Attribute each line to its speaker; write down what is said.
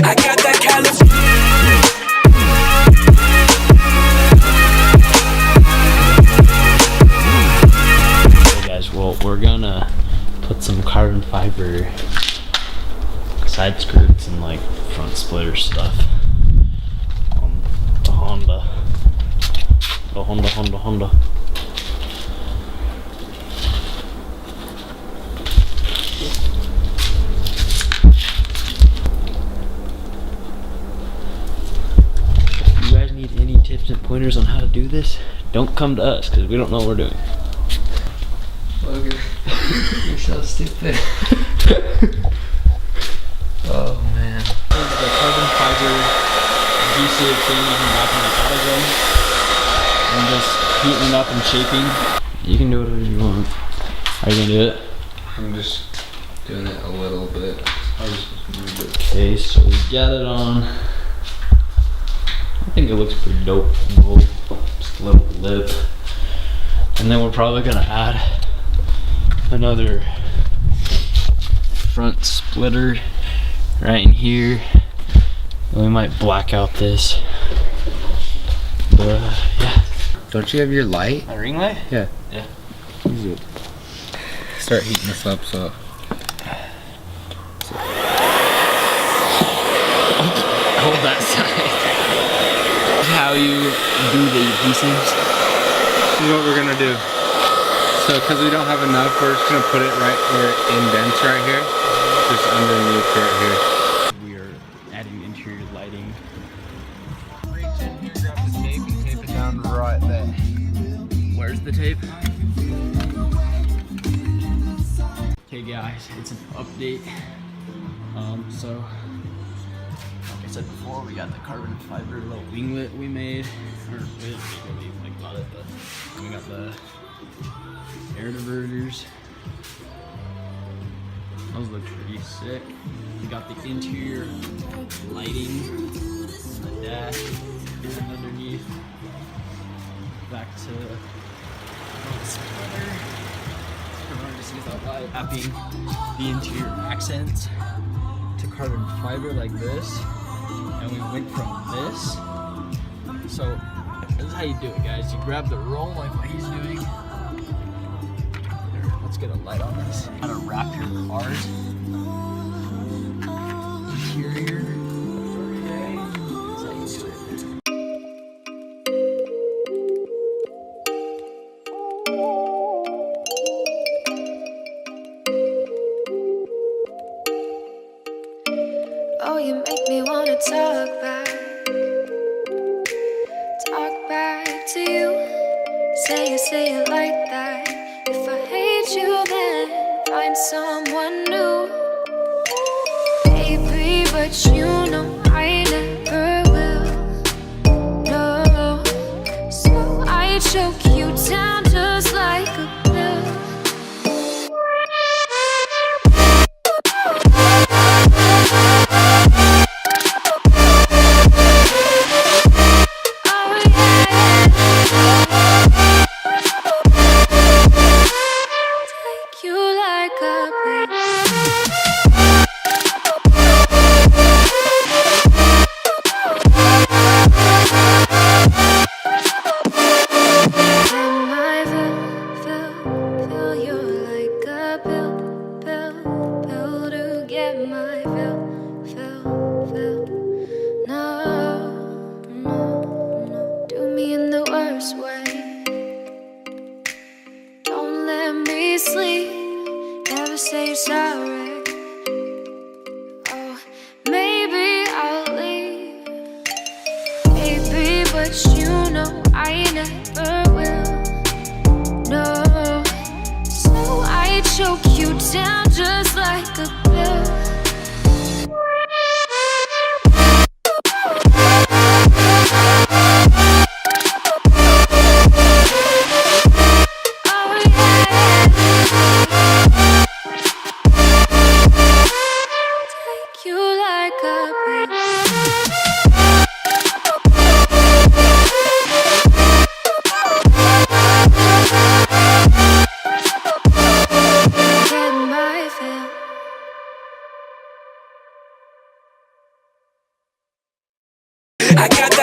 Speaker 1: I got that California.
Speaker 2: Okay guys, well we're gonna put some carbon fiber side skirts and like front splitter stuff on the Honda. The Honda. If you guys need any tips and pointers on how to do this, don't come to us because we don't know what we're doing.
Speaker 3: Logan, you're so stupid. Oh man.
Speaker 2: This is the carbon fiber adhesive thing you can buy from the AutoZone. And just heating it up and shaping. You can do whatever you want. Are you gonna do it?
Speaker 3: I'm just doing it a little bit. I'll just move it.
Speaker 2: Okay, so we got it on. I think it looks pretty dope. Just a little lip. And then we're probably gonna add another front splitter right in here. And we might black out this. But yeah.
Speaker 3: Don't you have your light?
Speaker 2: My ring light?
Speaker 3: Yeah.
Speaker 2: Yeah.
Speaker 3: Use it. Start heating this up so.
Speaker 2: Hold that side. How you do the adhesives?
Speaker 3: This is what we're gonna do. So, because we don't have enough, we're just gonna put it right where it indents right here. Just underneath right here.
Speaker 2: We are adding interior lighting.
Speaker 3: Reach in here, grab the tape, and tape it down right there.
Speaker 2: Where's the tape? Okay guys, it's an update. So like I said before, we got the carbon fiber little winglet we made. Or we didn't make it, we like bought it, but we got the air diverters. Those look pretty sick. We got the interior lighting on the dash and underneath. Back to splitter. Everyone just sees that light. Wrapping the interior accents to carbon fiber like this. And we went from this. So this is how you do it, guys. You grab the roll like what he's doing. Here, let's get a light on this. How to wrap your car's interior. That's how you do it.
Speaker 4: Oh, you make me wanna talk back to you. Say it like that. If I hate you, then find someone new. Baby, but you know I never will. No, so I choke you down just like a pill. Say sorry. Oh, maybe I'll leave. Baby, but you know I never will. No, so I choke you down just like a pill. Get my
Speaker 1: I got